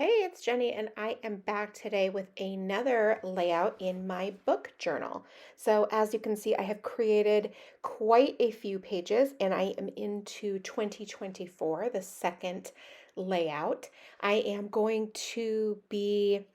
Hey, it's Jenny, and I am back today with another layout in my book journal. So, as you can see, I have created quite a few pages, and I am into 2024, the second layout. I am going to be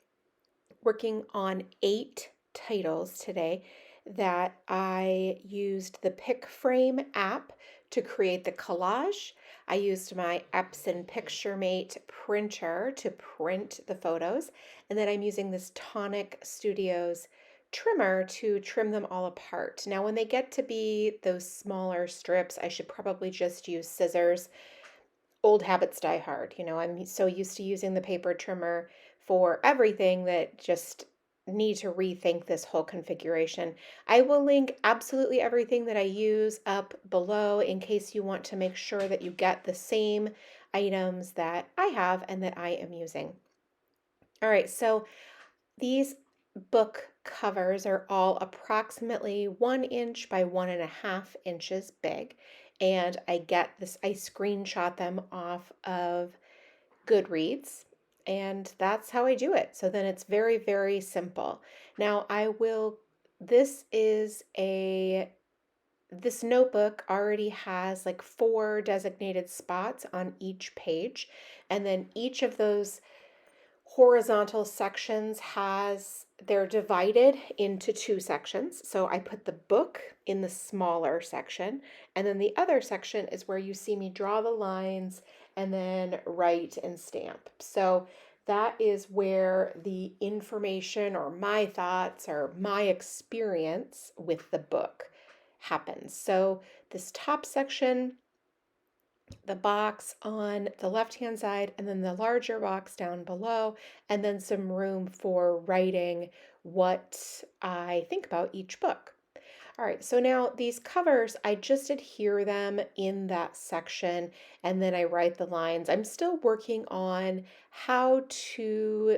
working on 8 titles today that I used the Pick Frame app to create the collage. I used my Epson PictureMate printer to print the photos, and then I'm using this Tonic Studios trimmer to trim them all apart. Now, when they get to be those smaller strips, I should probably just use scissors. Old habits die hard. I'm so used to using the paper trimmer for everything that just need to rethink this whole configuration. I will link absolutely everything that I use up below in case you want to make sure that you get the same items that I have and that I am using. All right, so these book covers are all approximately 1 inch by 1.5 inches big. And I screenshot them off of Goodreads, and that's how I do it. So then it's very, very simple. Now this is this notebook already has like 4 designated spots on each page, and then each of those horizontal sections they're divided into 2 sections. So I put the book in the smaller section, and then the other section is where you see me draw the lines and then write and stamp. So that is where the information or my thoughts or my experience with the book happens. So this top section, the box on the left-hand side, and then the larger box down below, and then some room for writing what I think about each book. All right, so now these covers, I just adhere them in that section and then I write the lines. I'm still working on how to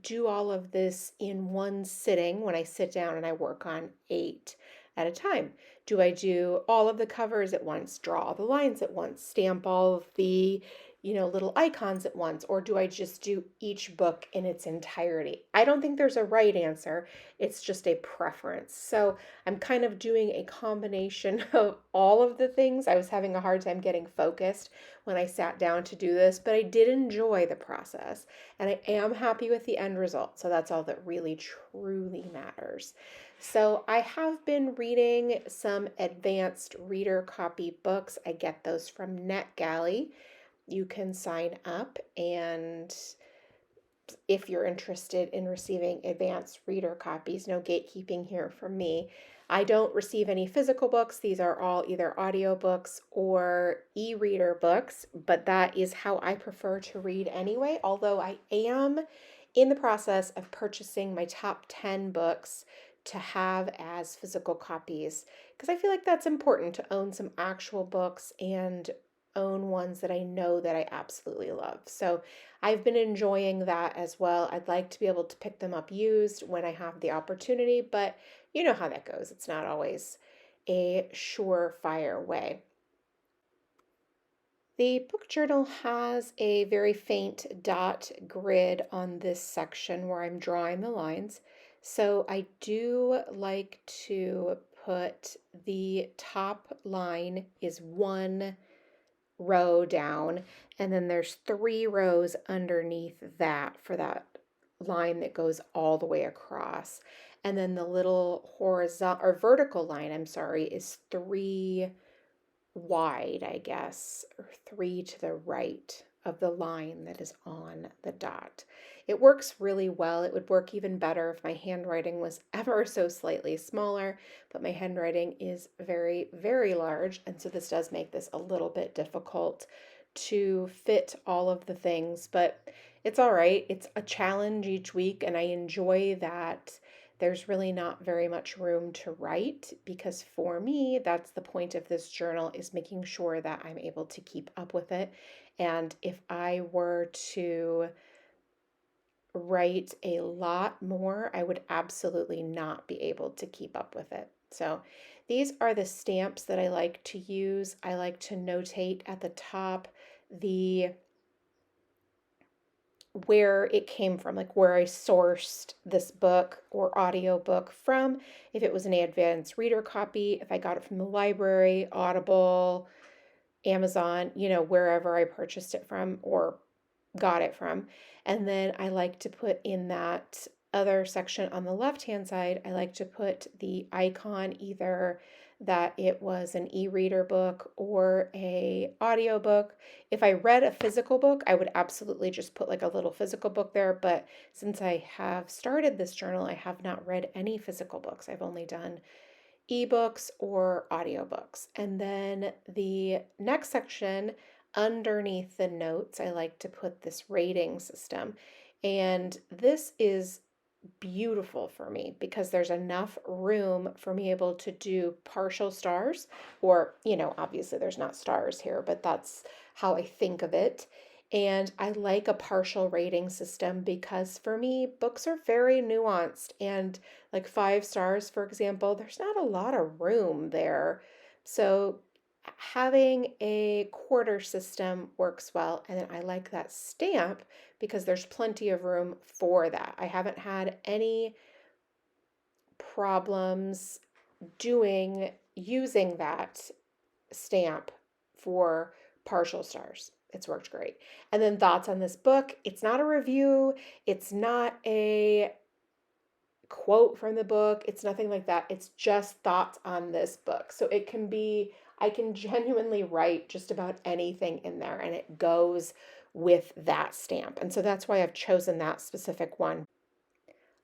do all of this in one sitting when I sit down and I work on 8 at a time. Do I do all of the covers at once, draw all the lines at once, stamp all of the, little icons at once, or do I just do each book in its entirety? I don't think there's a right answer. It's just a preference. So I'm kind of doing a combination of all of the things. I was having a hard time getting focused when I sat down to do this, but I did enjoy the process and I am happy with the end result. So that's all that really truly matters. So I have been reading some advanced reader copy books. I get those from NetGalley. You can sign up, and if you're interested in receiving advanced reader copies, no gatekeeping here from me. I don't receive any physical books. These are all either audiobooks or e-reader books, but that is how I prefer to read anyway, although I am in the process of purchasing my top 10 books to have as physical copies because I feel like that's important to own some actual books and own ones that I know that I absolutely love. So I've been enjoying that as well. I'd like to be able to pick them up used when I have the opportunity, but you know how that goes. It's not always a surefire way. The book journal has a very faint dot grid on this section where I'm drawing the lines. So I do like to put the top line is 1 row down, and then there's 3 rows underneath that for that line that goes all the way across. And then the little horizontal or vertical line, I'm sorry, is 3 wide, I guess, or 3 to the right of the line that is on the dot. It works really well. It would work even better if my handwriting was ever so slightly smaller, but my handwriting is very, very large, and so this does make this a little bit difficult to fit all of the things, but it's all right. It's a challenge each week, and I enjoy that there's really not very much room to write because for me, that's the point of this journal is making sure that I'm able to keep up with it. And if I were to write a lot more, I would absolutely not be able to keep up with it. So these are the stamps that I like to use. I like to notate at the top the where it came from, like where I sourced this book or audiobook from, if it was an advanced reader copy, if I got it from the library, Audible, Amazon, wherever I purchased it from or got it from. And then I like to put in that other section on the left hand side, I like to put the icon either that it was an e-reader book or a audiobook. If I read a physical book, I would absolutely just put like a little physical book there, but since I have started this journal, I have not read any physical books. I've only done ebooks or audiobooks. And then the next section underneath the notes, I like to put this rating system. And this is beautiful for me because there's enough room for me able to do partial stars, or, obviously there's not stars here, but that's how I think of it. And I like a partial rating system because for me, books are very nuanced. And like 5 stars, for example, there's not a lot of room there. So having a quarter system works well. And then I like that stamp because there's plenty of room for that. I haven't had any problems using that stamp for partial stars. It's worked great. And then thoughts on this book. It's not a review. It's not a quote from the book. It's nothing like that. It's just thoughts on this book. So I can genuinely write just about anything in there and it goes with that stamp. And so that's why I've chosen that specific one.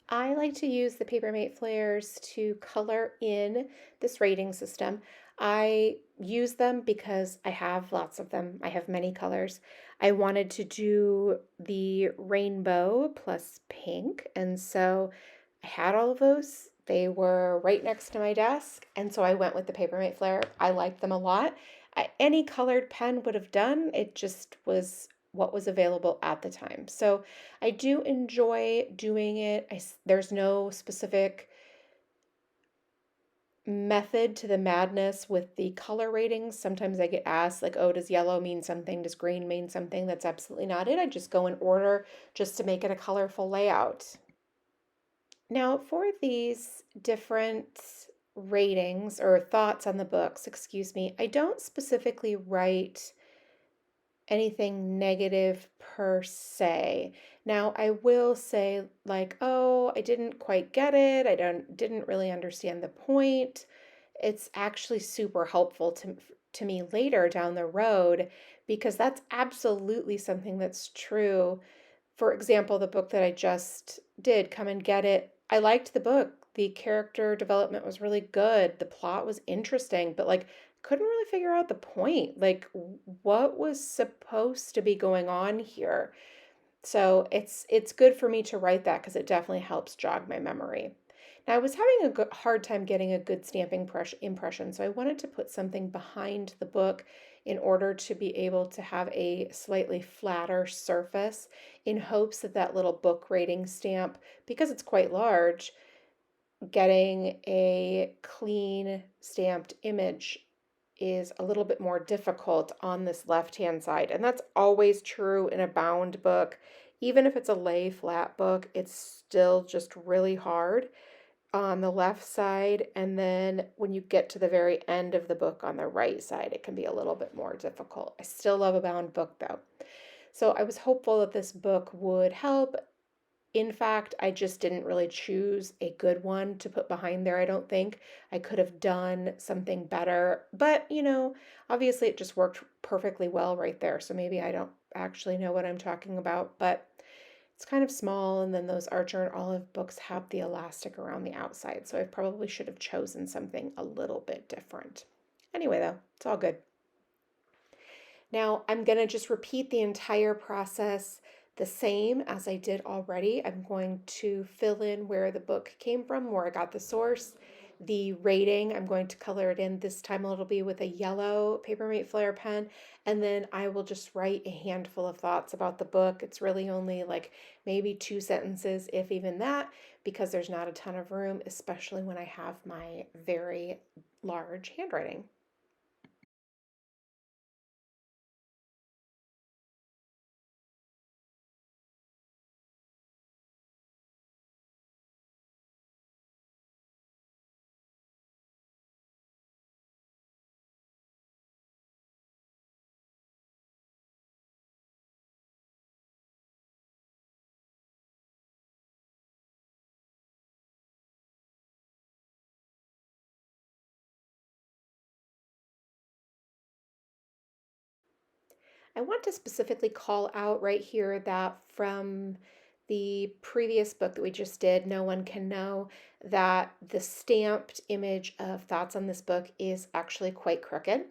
I like to use the Papermate flares to color in this rating system. I use them because I have lots of them. I have many colors. I wanted to do the rainbow plus pink, and so I had all of those. They were right next to my desk, and so I went with the Papermate flare. I liked them a lot. Any colored pen would have done. It just was what was available at the time. So I do enjoy doing it. There's no specific method to the madness with the color ratings. Sometimes I get asked, like, oh, does yellow mean something? Does green mean something? That's absolutely not it. I just go in order just to make it a colorful layout. Now, for these different ratings or thoughts on the books, excuse me, I don't specifically write anything negative per se. Now, I will say like, "Oh, I didn't quite get it. I didn't really understand the point." It's actually super helpful to me later down the road because that's absolutely something that's true. For example, the book that I just did, Come and Get It, I liked the book. The character development was really good. The plot was interesting, but like couldn't really figure out the point. Like what was supposed to be going on here? So it's good for me to write that because it definitely helps jog my memory. Now I was having a hard time getting a good stamping impression, so I wanted to put something behind the book in order to be able to have a slightly flatter surface in hopes that that little book rating stamp, because it's quite large, getting a clean stamped image is a little bit more difficult on this left-hand side. And that's always true in a bound book. Even if it's a lay flat book, it's still just really hard on the left side. And then when you get to the very end of the book on the right side, it can be a little bit more difficult. I still love a bound book though. So I was hopeful that this book would help. In fact, I just didn't really choose a good one to put behind there, I don't think. I could have done something better, but obviously it just worked perfectly well right there. So maybe I don't actually know what I'm talking about, but it's kind of small. And then those Archer and Olive books have the elastic around the outside. So I probably should have chosen something a little bit different. Anyway, though, it's all good. Now I'm going to just repeat the entire process the same as I did already. I'm going to fill in where the book came from, where I got the source. The rating, I'm going to color it in. This time it'll be with a yellow Papermate Flare pen. And then I will just write a handful of thoughts about the book. It's really only like maybe 2 sentences, if even that, because there's not a ton of room, especially when I have my very large handwriting. I want to specifically call out right here that from the previous book that we just did, No One Can Know, that the stamped image of thoughts on this book is actually quite crooked.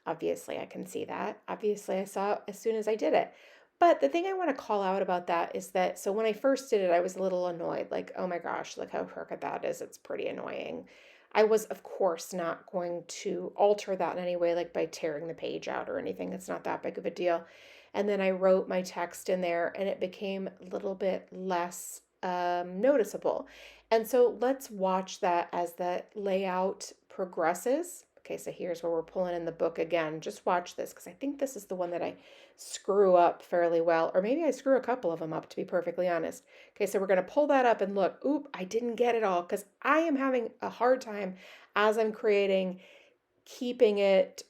Obviously, I can see that. Obviously, I saw it as soon as I did it. But the thing I want to call out about that is that, so when I first did it, I was a little annoyed, like, oh my gosh, look how crooked that is. It's pretty annoying. I was, of course, not going to alter that in any way, like by tearing the page out or anything. It's not that big of a deal. And then I wrote my text in there and it became a little bit less noticeable. And so let's watch that as the layout progresses. Okay, so here's where we're pulling in the book again. Just watch this because I think this is the one that I screw up fairly well, or maybe I screw a couple of them up to be perfectly honest. Okay, so we're going to pull that up and look. Oop, I didn't get it all because I am having a hard time as I'm creating keeping it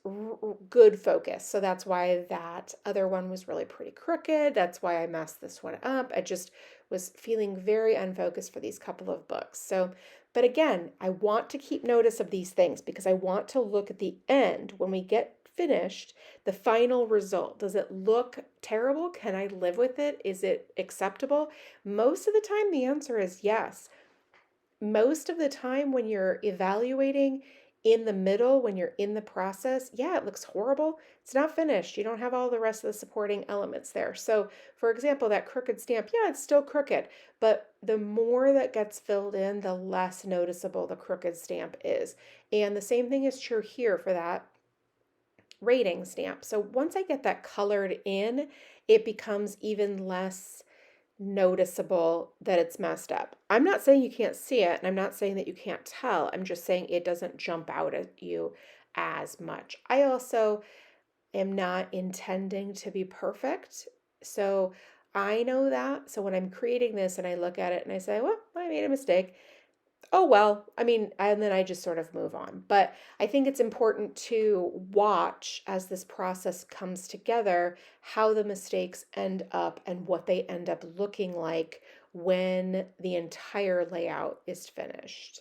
good focus. So that's why that other one was really pretty crooked. That's why I messed this one up. I just was feeling very unfocused for these couple of books. So, but again, I want to keep notice of these things because I want to look at the end when we get finished, the final result. Does it look terrible? Can I live with it? Is it acceptable? Most of the time, the answer is yes. Most of the time, when you're evaluating in the middle, when you're in the process, yeah, it looks horrible. It's not finished. You don't have all the rest of the supporting elements there. So, for example, that crooked stamp, yeah, it's still crooked, but the more that gets filled in, the less noticeable the crooked stamp is. And the same thing is true here for that rating stamp. So once I get that colored in, it becomes even less noticeable that it's messed up. I'm not saying you can't see it, and I'm not saying that you can't tell. I'm just saying it doesn't jump out at you as much. I also am not intending to be perfect. So I know that. So when I'm creating this and I look at it and I say, well, I made a mistake, oh well, I mean, and then I just sort of move on. But I think it's important to watch as this process comes together how the mistakes end up and what they end up looking like when the entire layout is finished.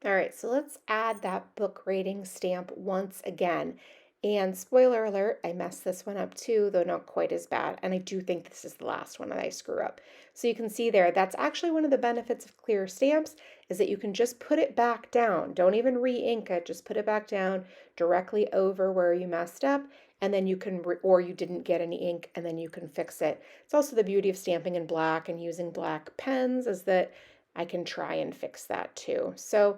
All right, so let's add that book rating stamp once again. And spoiler alert, I messed this one up too, though not quite as bad. And I do think this is the last one that I screw up. So you can see there, that's actually one of the benefits of clear stamps is that you can just put it back down. Don't even re-ink it, just put it back down directly over where you messed up. And then you can, or you didn't get any ink, and then you can fix it. It's also the beauty of stamping in black and using black pens is that I can try and fix that too. So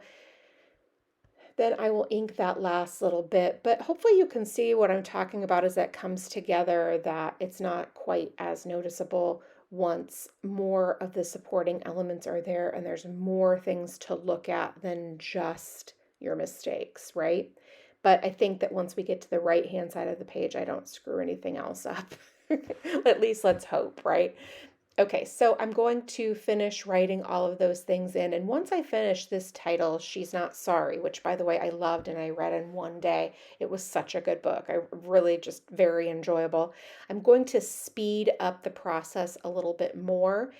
then I will ink that last little bit. But hopefully you can see what I'm talking about as that comes together, that it's not quite as noticeable once more of the supporting elements are there and there's more things to look at than just your mistakes, right? But I think that once we get to the right hand side of the page, I don't screw anything else up. At least let's hope, right? Okay, so I'm going to finish writing all of those things in. And once I finish this title, She's Not Sorry, which by the way, I loved and I read in one day. It was such a good book. I really just very enjoyable. I'm going to speed up the process a little bit more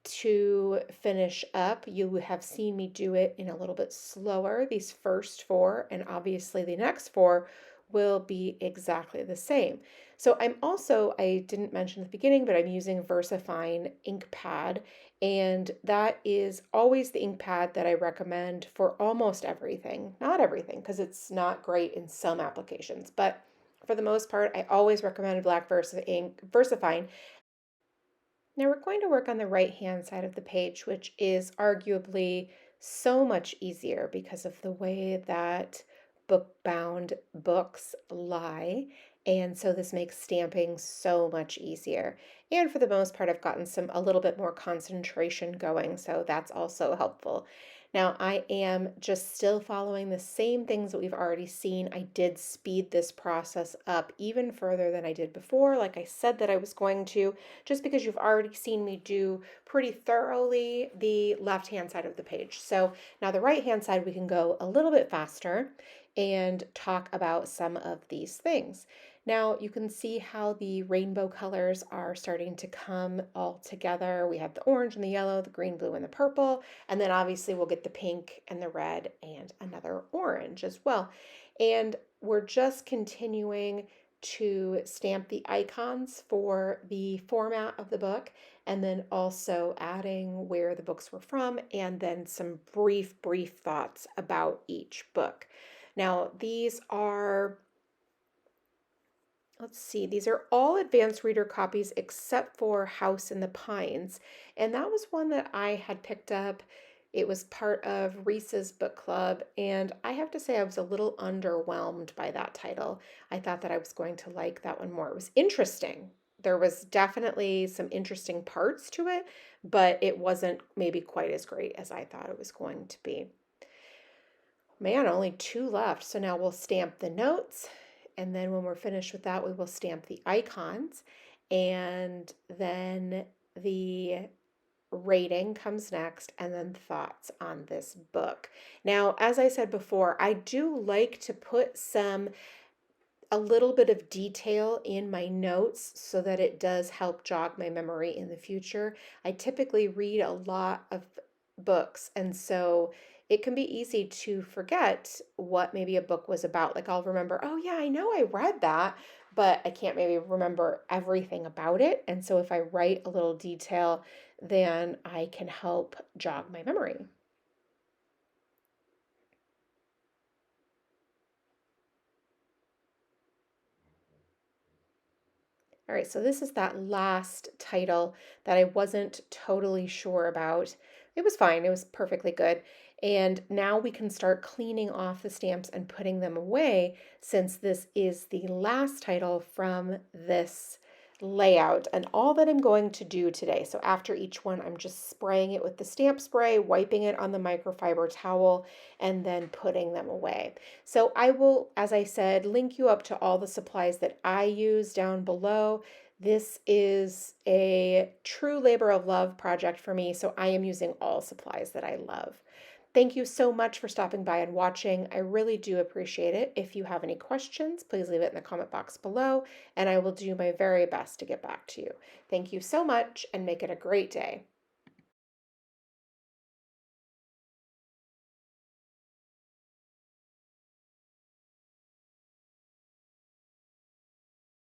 to finish up. You have seen me do it in a little bit slower, these first four, and obviously the next four will be exactly the same. So I'm also, I didn't mention at the beginning, but I'm using VersaFine ink pad, and that is always the ink pad that I recommend for almost everything. Not everything, because it's not great in some applications, but for the most part, I always recommend Black VersaFine. Now we're going to work on the right-hand side of the page, which is arguably so much easier because of the way that book-bound books lie. And so this makes stamping so much easier. And for the most part, I've gotten a little bit more concentration going, so that's also helpful. Now, I am just still following the same things that we've already seen. I did speed this process up even further than I did before, like I said that I was going to, just because you've already seen me do pretty thoroughly the left-hand side of the page. So now the right-hand side, we can go a little bit faster and talk about some of these things. Now you can see how the rainbow colors are starting to come all together. We have the orange and the yellow, the green, blue, and the purple. And then obviously we'll get the pink and the red and another orange as well. And we're just continuing to stamp the icons for the format of the book, and then also adding where the books were from, and then some brief thoughts about each book. Now, these are, let's see, these are all advanced reader copies except for House in the Pines. And that was one that I had picked up. It was part of Reese's book club. And I have to say, I was a little underwhelmed by that title. I thought that I was going to like that one more. It was interesting. There was definitely some interesting parts to it, but it wasn't maybe quite as great as I thought it was going to be. Man, only two left. So now we'll stamp the notes. And then when we're finished with that, we will stamp the icons. And then the rating comes next, and then thoughts on this book. Now, as I said before, I do like to put a little bit of detail in my notes so that it does help jog my memory in the future. I typically read a lot of books, and so it can be easy to forget what maybe a book was about. Like I'll remember, oh yeah, I know I read that, but I can't maybe remember everything about it. And so if I write a little detail, then I can help jog my memory. All right, so this is that last title that I wasn't totally sure about. It was fine, it was perfectly good. And now we can start cleaning off the stamps and putting them away, since this is the last title from this layout and all that I'm going to do today. So after each one, I'm just spraying it with the stamp spray, wiping it on the microfiber towel, and then putting them away. So I will, as I said, link you up to all the supplies that I use down below. This is a true labor of love project for me, so I am using all supplies that I love. Thank you so much for stopping by and watching. I really do appreciate it. If you have any questions, please leave it in the comment box below, and I will do my very best to get back to you. Thank you so much, and make it a great day.